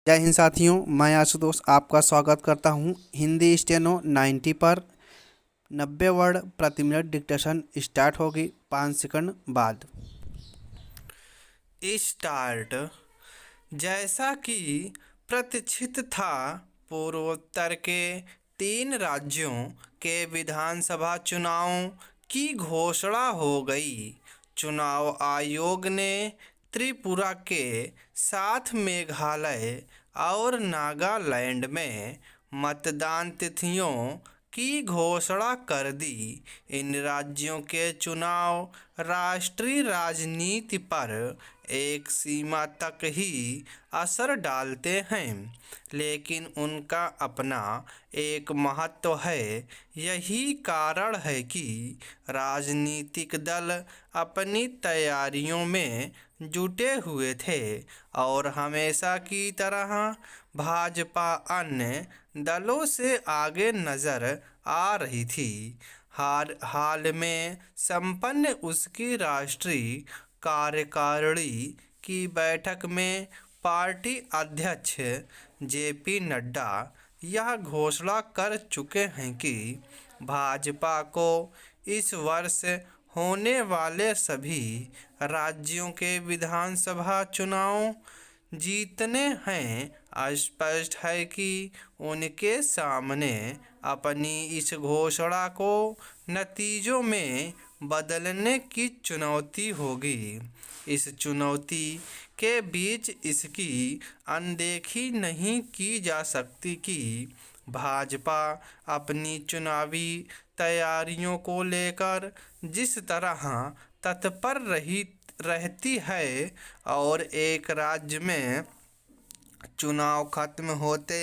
जय हिंद साथियों, मैं आशुतोष आपका स्वागत करता हूं। हिंदी स्टेनो 90 पर 90 वर्ड प्रति मिनट डिक्टेशन स्टार्ट होगी 5 सेकंड बाद। स्टार्ट। जैसा कि प्रतीक्षित था, पूर्वोत्तर के 3 राज्यों के विधानसभा चुनावों की घोषणा हो गई। चुनाव आयोग ने त्रिपुरा के साथ मेघालय और नागालैंड में मतदान तिथियों की घोषणा कर दी। इन राज्यों के चुनाव राष्ट्रीय राजनीति पर एक सीमा तक ही असर डालते हैं, लेकिन उनका अपना एक महत्व है। यही कारण है कि राजनीतिक दल अपनी तैयारियों में जुटे हुए थे और हमेशा की तरह भाजपा अन्य दलों से आगे नजर आ रही थी। हाल में संपन्न उसकी राष्ट्रीय कार्यकारिणी की बैठक में पार्टी अध्यक्ष जेपी नड्डा यह घोषणा कर चुके हैं कि भाजपा को इस वर्ष होने वाले सभी राज्यों के विधानसभा चुनाव जीतने हैं। स्पष्ट है कि उनके सामने अपनी इस घोषणा को नतीजों में बदलने की चुनौती होगी। इस चुनौती के बीच इसकी अनदेखी नहीं की जा सकती कि भाजपा अपनी चुनावी तैयारियों को लेकर जिस तरह तत्पर रहती है और एक राज्य में चुनाव खत्म होते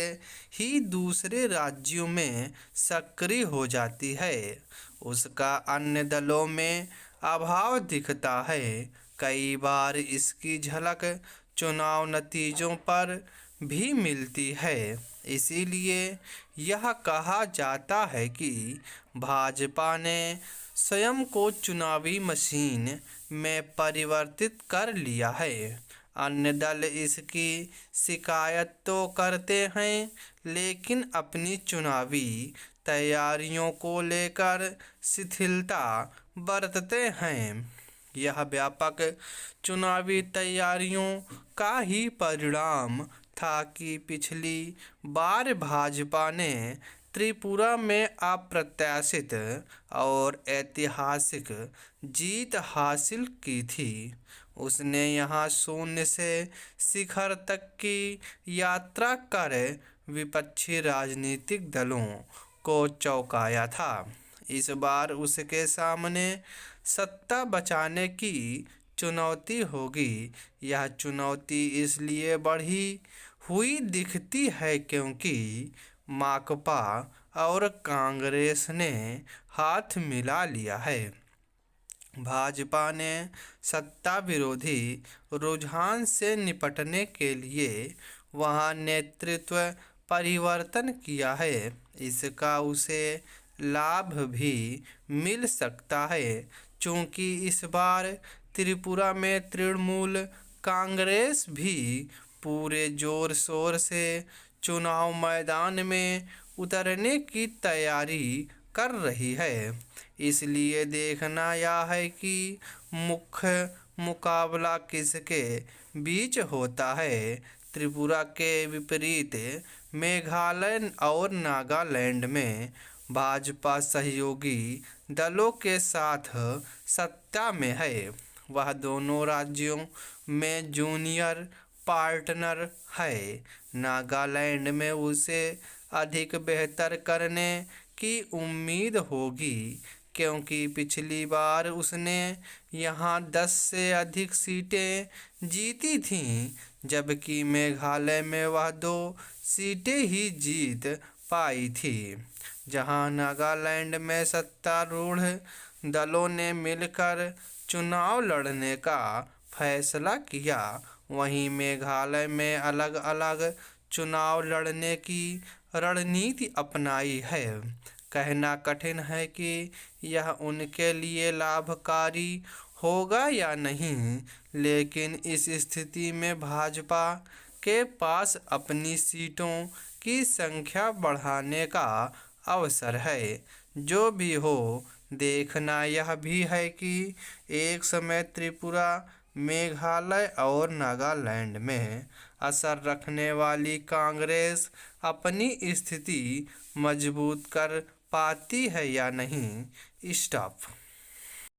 ही दूसरे राज्यों में सक्रिय हो जाती है, उसका अन्य दलों में अभाव दिखता है। कई बार इसकी झलक चुनाव नतीजों पर भी मिलती है। इसीलिए यह कहा जाता है कि भाजपा ने स्वयं को चुनावी मशीन में परिवर्तित कर लिया है। अन्य दल इसकी शिकायत तो करते हैं, लेकिन अपनी चुनावी तैयारियों को लेकर शिथिलता बरतते हैं। यह व्यापक चुनावी तैयारियों का ही परिणाम था कि पिछली बार भाजपा ने त्रिपुरा में अप्रत्याशित और ऐतिहासिक जीत हासिल की थी। उसने यहाँ शून्य से शिखर तक की यात्रा कर विपक्षी राजनीतिक दलों को चौंकाया था। इस बार उसके सामने सत्ता बचाने की चुनौती होगी। यह चुनौती इसलिए बढ़ी हुई दिखती है क्योंकि माकपा और कांग्रेस ने हाथ मिला लिया है। भाजपा ने सत्ता विरोधी रुझान से निपटने के लिए वहां नेतृत्व परिवर्तन किया है। इसका उसे लाभ भी मिल सकता है, क्योंकि इस बार त्रिपुरा में तृणमूल कांग्रेस भी पूरे जोर शोर से चुनाव मैदान में उतरने की तैयारी कर रही है। इसलिए देखना यह है कि मुख्य मुकाबला किसके बीच होता है। त्रिपुरा के विपरीत मेघालय और नागालैंड में भाजपा सहयोगी दलों के साथ सत्ता में है। वह दोनों राज्यों में जूनियर पार्टनर है। नागालैंड में उसे अधिक बेहतर करने की उम्मीद होगी, क्योंकि पिछली बार उसने यहाँ 10 से अधिक सीटें जीती थीं, जबकि मेघालय में वह 2 सीटें ही जीत पाई थी। जहाँ नागालैंड में सत्तारूढ़ दलों ने मिलकर चुनाव लड़ने का फैसला किया, वहीं मेघालय में अलग अलग चुनाव लड़ने की रणनीति अपनाई है। कहना कठिन है कि यह उनके लिए लाभकारी होगा या नहीं, लेकिन इस स्थिति में भाजपा के पास अपनी सीटों की संख्या बढ़ाने का अवसर है। जो भी हो, देखना यह भी है कि एक समय त्रिपुरा, मेघालय और नागालैंड में असर रखने वाली कांग्रेस अपनी स्थिति मजबूत कर पाती है या नहीं। स्टॉप।